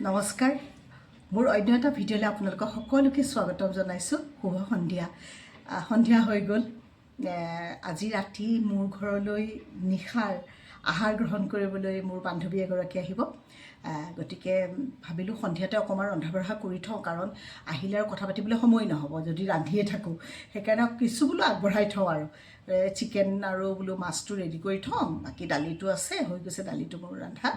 নমস্কাৰ মোৰ অন্য এটা ভিডিঅ'লৈ আপোনালোকক সকলোকে স্বাগতম জনাইছোঁ শুভ সন্ধিয়া সন্ধিয়া হৈ গ'ল আজি ৰাতি মোৰ ঘৰলৈ নিশাৰ আহাৰ গ্ৰহণ কৰিবলৈ মোৰ বান্ধৱী এগৰাকী আহিব গতিকে ভাবিলোঁ সন্ধিয়াতে অকণমান ৰন্ধা বঢ়া কৰি থওঁ কাৰণ আহিলে আৰু কথা পাতিবলৈ সময় নহ'ব যদি ৰান্ধিয়ে থাকোঁ সেইকাৰণে কিছু বোলো আগবঢ়াই থওঁ আৰু চিকেন আৰু বোলো মাছটো ৰেডি কৰি থ'ম বাকী দালিটো আছে হৈ গৈছে দালিটো মোৰ ৰন্ধা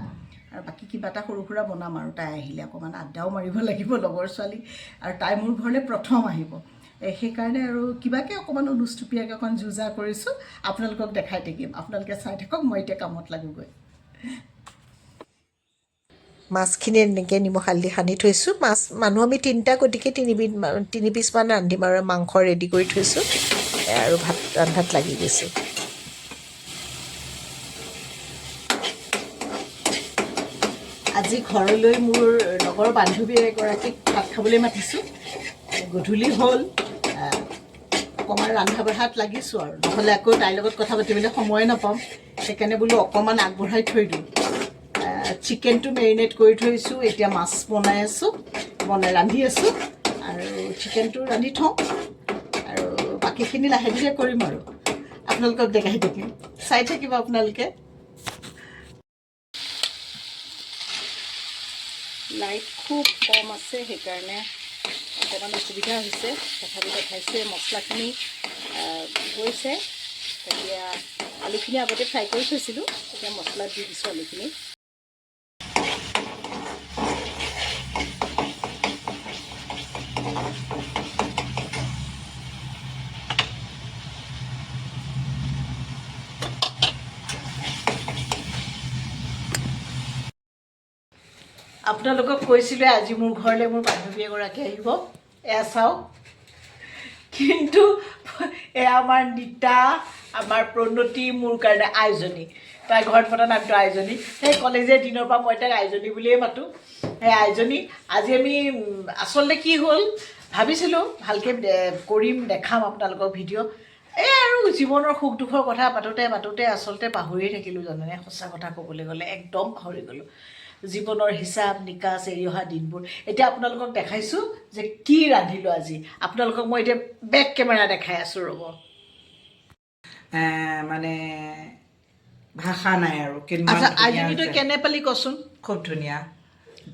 আৰু বাকী কিবা এটা সৰু সুৰা বনাম আৰু তাই আহিলে অকণমান আড্ডাও মাৰিব লাগিব লগৰ ছোৱালী আৰু তাই মোৰ ঘৰলৈ প্ৰথম আহিব সেইকাৰণে আৰু কিবাকৈ অকণমান অনুষ্টুপীয়াকৈ অকণ যুজা কৰিছোঁ আপোনালোকক দেখাই থাকিম আপোনালোকে চাই থাকক মই এতিয়া কামত লাগোগৈ মাছখিনি এনেকৈ নিমখ হালধি সানি থৈছোঁ মাছ মানুহ আমি তিনিটা গতিকে তিনি পিচমান ৰান্ধিম আৰু মাংস ৰেডি কৰি থৈছোঁ আৰু ভাত ৰন্ধাত লাগি গৈছোঁ আজি ঘৰলৈ মোৰ লগৰ বান্ধৱী এগৰাকীক ভাত খাবলৈ মাতিছোঁ গধূলি হ'ল অকণমান ৰন্ধা বঢ়াত লাগিছোঁ আৰু নহ'লে আকৌ তাইৰ লগত কথা পাতিবলৈ সময় নাপাম সেইকাৰণে বোলো অকণমান আগবঢ়াই থৈ দিওঁ চিকেনটো মেৰিনেট কৰি থৈছোঁ এতিয়া মাছ বনাই আছোঁ ৰান্ধি আছোঁ আৰু চিকেনটো ৰান্ধি থওঁ আৰু বাকীখিনি লাহে ধীৰে কৰিম আৰু আপোনালোকক দেখাই থাকিম চাই থাকিব আপোনালোকে লাইট খুব কম আছে সেইকাৰণে অকণমান অসুবিধা হৈছে তথাপি দেখাইছোঁ মছলাখিনি গৈছে তেতিয়া আলুখিনি আগতে ফ্ৰাই কৰি থৈছিলোঁ এতিয়া মছলা দি দিছোঁ আলুখিনি আপোনালোকক কৈছিলোঁ আজি মোৰ ঘৰলৈ মোৰ বান্ধৱী এগৰাকী আহিব এয়া চাওক কিন্তু এয়া আমাৰ নীতা আমাৰ প্ৰণতি মোৰ কাৰণে আইজনী তাই ঘৰত পতা নামটো আইজনী সেই কলেজীয়া দিনৰ পৰা মই তাইক আইজনী বুলিয়েই মাতোঁ সেই আইজনী আজি আমি আচলতে কি হ'ল ভাবিছিলোঁ ভালকৈ কৰিম দেখাম আপোনালোকক ভিডিঅ' এই আৰু জীৱনৰ সুখ দুখৰ কথা পাতোঁতে আচলতে পাহৰিয়ে থাকিলোঁ জানেনে সঁচা কথা ক'বলৈ গ'লে একদম পাহৰি গ'লোঁ জীৱনৰ হিচাপ নিকাচ এৰি অহা দিনবোৰ এতিয়া আপোনালোকক দেখাইছোঁ যে কি ৰান্ধিলোঁ আজি আপোনালোকক মই এতিয়া বেক কেমেৰা দেখাই আছোঁ ৰ'ব মানে ভাষা নাই আৰু আইজনীটো কেনে পালি কচোন খুব ধুনীয়া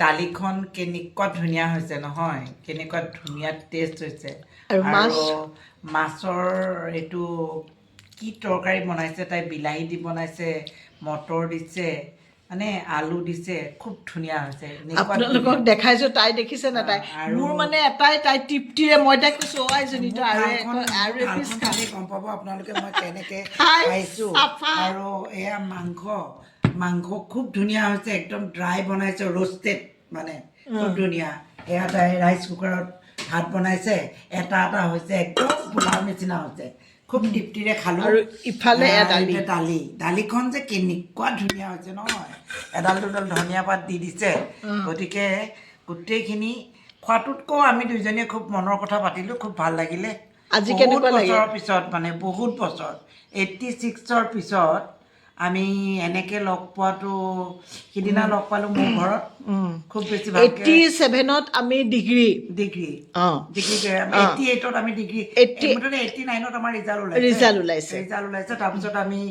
দালিখন কেনেকুৱা ধুনীয়া হৈছে নহয় কেনেকুৱা ধুনীয়া টেষ্ট হৈছে আৰু মাছৰ এইটো কি তৰকাৰী বনাইছে তাই বিলাহী দি বনাইছে মটৰ দিছে মানে আলু দিছে খুব ধুনীয়া হৈছে আপোনালোকক দেখাইছোঁ তাই দেখিছে না তাই মোৰ মানে এটাই তাই তৃপ্তিৰে মই তাইক কৈছোঁ আইজনীটো আৰু এপিচ খালি গম পাব আপোনালোকে মই কেনেকৈ খাইছোঁ আৰু এয়া মাংস খুব ধুনীয়া হৈছে একদম ড্ৰাই বনাইছে ৰোষ্টেড মানে খুব ধুনীয়া এয়া তাই ৰাইচ কুকাৰত ভাত বনাইছে এটা হৈছে একদম পোলাও নিচিনা হৈছে খুব তৃপ্তিৰে খালোঁ আৰু ইফালে দালিখন যে কেনেকুৱা ধুনীয়া হৈছে নহয় এডাল দুডাল ধনিয়া পাত দি দিছে গতিকে গোটেইখিনি খোৱাটোতকৈ আমি দুইজনীয়ে খুব মনৰ কথা পাতিলোঁ খুব ভাল লাগিলে আজি কেনেকুৱা লাগিল বছৰৰ পিছত মানে বহুত বছৰ 86ৰ পিছত আমি এনেকৈ লগ পোৱাটো সিদিনা লগ পালোঁ মোৰ ঘৰত খুব বেছি ভাল 87ত আমি ডিগ্ৰী 88ত আমি ডিগ্ৰী 89ত আমাৰ ৰিজাল্ট ওলাইছে তাৰপিছত আমি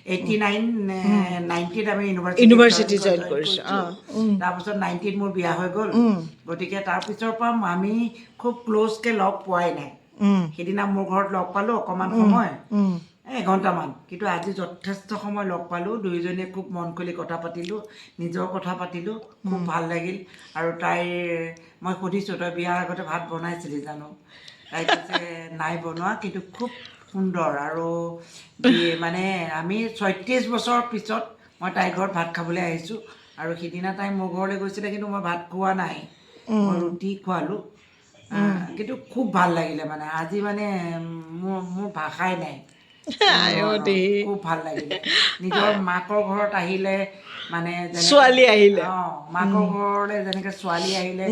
90ত আমি ইউনিভাৰ্চিটি জইন কৰিছোঁ তাৰপিছত 90ত মোৰ বিয়া হৈ গ'ল গতিকে তাৰপিছৰ পৰা আমি খুব ক্ল'জকৈ লগ পোৱাই নাই সেইদিনা মোৰ ঘৰত লগ পালোঁ অকণমান সময় এঘণ্টামান কিন্তু আজি যথেষ্ট সময় লগ পালোঁ দুয়োজনীয়ে খুব মন খুলি কথা পাতিলোঁ নিজৰ কথা পাতিলোঁ খুব ভাল লাগিল আৰু তাইৰ মই সুধিছোঁ তই বিয়াৰ আগতে ভাত বনাইছিলি জানো তাই কৈছে নাই বনোৱা কিন্তু খুব সুন্দৰ আৰু মানে আমি 36 বছৰৰ পিছত মই তাইৰ ঘৰত ভাত খাবলৈ আহিছোঁ আৰু সিদিনা তাই মোৰ ঘৰলৈ গৈছিলে কিন্তু মই ভাত খোৱা নাই মই ৰুটি খোৱালোঁ কিন্তু খুব ভাল লাগিলে মানে আজি মানে মোৰ ভাষাই নাই খুব ভাল লাগিলে নিজৰ মাকৰ ঘৰত আহিলে মানে ছোৱালী আহিলে মাকৰ ঘৰলৈ যেনেকৈ ছোৱালী আহিলে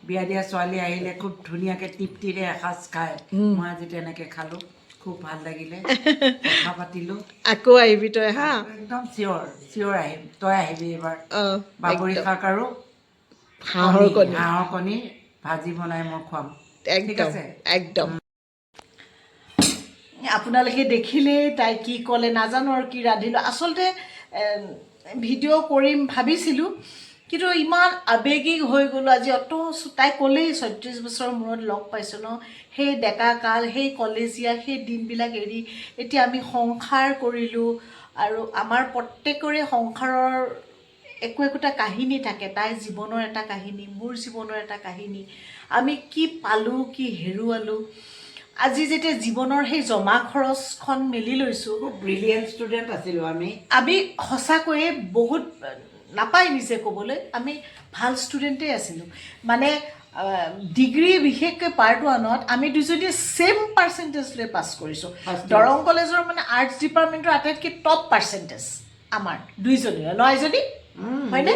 বিয়া দিয়া ছোৱালী আহিলে খুব ধুনীয়াকৈ তৃপ্তিৰে এসাঁজ খায় মই আজি তেনেকৈ খালোঁ খুব ভাল লাগিলে কথা পাতিলোঁ আকৌ আহিবি তই হা একদম চিয়'ৰ আহিম তই আহিবি এইবাৰ বাবৰি শাক আৰু হাঁহৰ কণী হাঁহৰ কণী ভাজি বনাই মই খুৱাম ঠিক একদম আছে একদম আপোনালোকে দেখিলেই তাই কি ক'লে নাজানো আৰু কি ৰান্ধিলোঁ আচলতে ভিডিঅ' কৰিম ভাবিছিলোঁ কিন্তু ইমান আৱেগিক হৈ গ'লোঁ আজি তাই ক'লেই ৩৬ বছৰৰ মূৰত লগ পাইছোঁ ন সেই ডেকা কাল সেই কলেজীয়া সেই দিনবিলাক এৰি এতিয়া আমি সংসাৰ কৰিলোঁ আৰু আমাৰ প্ৰত্যেকৰে সংসাৰৰ একোটা কাহিনী থাকে তাইৰ জীৱনৰ এটা কাহিনী মোৰ জীৱনৰ এটা কাহিনী আমি কি পালোঁ কি হেৰুৱালোঁ আজি যেতিয়া জীৱনৰ সেই জমা খৰচখন মেলি লৈছোঁ খুব ব্ৰিলিয়েণ্ট ষ্টুডেণ্ট আছিলোঁ আমি সঁচাকৈয়ে বহুত নাপায় নিজে ক'বলৈ আমি ভাল ষ্টুডেণ্টেই আছিলোঁ মানে ডিগ্ৰী বিশেষকৈ পাৰ্ট ওৱানত আমি দুজনীয়ে ছেম পাৰ্চেণ্টেজ লৈ পাছ কৰিছোঁ দৰং কলেজৰ মানে আৰ্টছ ডিপাৰ্টমেণ্টৰ আটাইতকৈ টপ পাৰ্চেণ্টেজ আমাৰ দুইজনীৰে নহয় এজনী হয়নে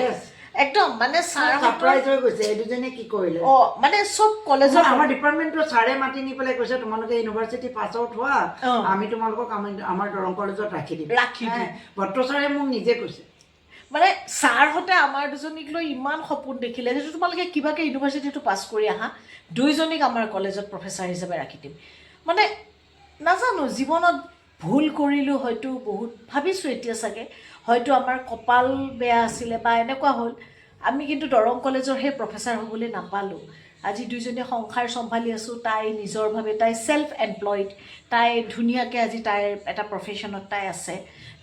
একদম মানে ছাৰপ্ৰাইজ হৈ গৈছে এই দুজনে কি কৰিলে মানে চব কলেজৰ আমাৰ ডিপাৰ্টমেণ্টৰ ছাৰে মাতি নি পেলাই কৈছে তোমালোকে ইউনিভাৰ্চিটি পাছ আউট হোৱা আমি তোমালোকক আমাৰ দৰং কলেজত ৰাখি দিম ভট্ট ছাৰে মোক নিজে কৈছে মানে ছাৰহঁতে আমাৰ দুজনীক লৈ ইমান সপোন দেখিলে যে তোমালোকে কিবাকৈ ইউনিভাৰ্চিটিটো পাছ কৰি আহা দুইজনীক আমাৰ কলেজত প্ৰফেচাৰ হিচাপে ৰাখি দিম মানে নাজানো জীৱনত ভুল কৰিলোঁ হয়তো বহুত ভাবিছোঁ এতিয়া চাগে হয়তো আমাৰ কপাল বেয়া আছিলে বা এনেকুৱা হ'ল আমি কিন্তু দৰং কলেজৰ সেই প্ৰফেচাৰ হ'বলৈ নাপালোঁ আজি দুইজনীয়ে সংসাৰ চম্ভালি আছোঁ তাই নিজৰভাৱে তাই ছেল্ফ এমপ্লয়ড তাই ধুনীয়াকৈ আজি তাইৰ এটা প্ৰফেশ্যনত তাই আছে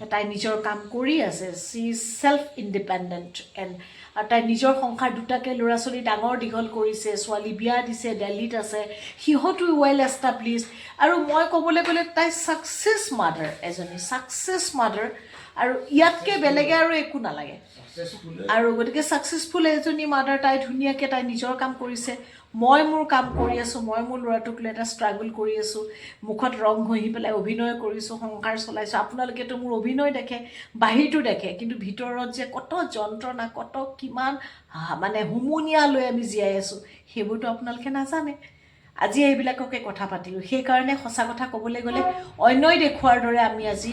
তাই নিজৰ কাম কৰি আছে C is self independent and আৰু তাই নিজৰ সংসাৰ দুটাকৈ ল'ৰা ছোৱালী ডাঙৰ দীঘল কৰিছে ছোৱালী বিয়া দিছে দিল্লীত আছে সিহঁতো ৱেল এষ্টাব্লিছ আৰু মই ক'বলৈ গ'লে তাই ছাকচেছ মাদাৰ এজনী ছাকচেছ মাদাৰ আৰু ইয়াতকৈ বেলেগে আৰু একো নালাগে আৰু গতিকে ছাকচেছফুল এজনী মাদাৰ তাই ধুনীয়াকৈ তাই নিজৰ কাম কৰিছে মই মোৰ কাম কৰি আছোঁ মই মোৰ ল'ৰাটোক লৈ এটা ষ্ট্ৰাগল কৰি আছোঁ মুখত ৰং ঘঁহি পেলাই অভিনয় কৰিছোঁ সংসাৰ চলাইছোঁ আপোনালোকেতো মোৰ অভিনয় দেখে বাহিৰটো দেখে কিন্তু ভিতৰত যে কত যন্ত্ৰণা কত কিমান মানে হুমুনিয়া লৈ আমি জীয়াই আছোঁ সেইবোৰতো আপোনালোকে নাজানে আজি এইবিলাককে কথা পাতিলোঁ সেইকাৰণে সঁচা কথা ক'বলৈ গ'লে অন্যই দেখুৱাৰ দৰে আমি আজি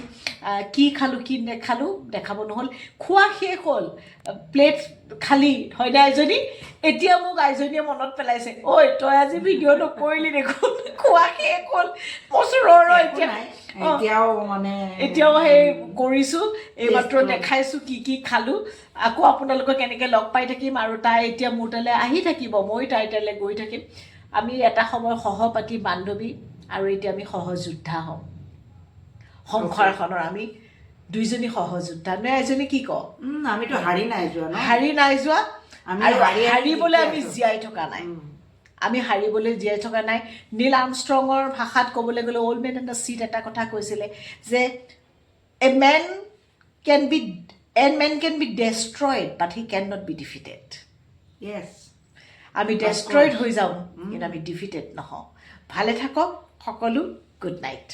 কি খালোঁ কি নেখালোঁ দেখাব নহ'ল খোৱা শেষ হ'ল প্লেট খালী হয়নে আইজনী এতিয়া মোক আইজনীয়ে মনত পেলাইছে ঐ তই আজি ভিডিঅ' নকৰিলি দেখোন খোৱা শেষ হ'ল মচুৰ এতিয়াও সেই কৰিছোঁ এইমাত্ৰ দেখাইছোঁ কি খালোঁ আকৌ আপোনালোকক কেনেকৈ লগ পাই থাকিম আৰু তাই এতিয়া মোৰ তালৈ আহি থাকিব মই তাইৰ তালৈ গৈ থাকিম আমি এটা সময় সহপাঠী বান্ধৱী আৰু এতিয়া আমি সহযোদ্ধা হ'ম সংসাৰখনৰ আমি দুইজনী সহযোদ্ধা নে এজনী কি কওঁ আমিতো হাৰি নাই যোৱা আৰু হাৰিবলৈ আমি জীয়াই থকা নাই আমি হাৰিবলৈ জীয়াই থকা নাই নীল আৰ্মষ্ট্ৰঙৰ ভাষাত ক'বলৈ গ'লে old man and the sea এটা কথা কৈছিলে যে a man can be destroyed but he can not be defeated আমি ডেষ্ট্ৰইড হৈ যাওঁ কিন্তু আমি ডিফিটেড নহওঁ ভালে থাকক সকলো গুড নাইট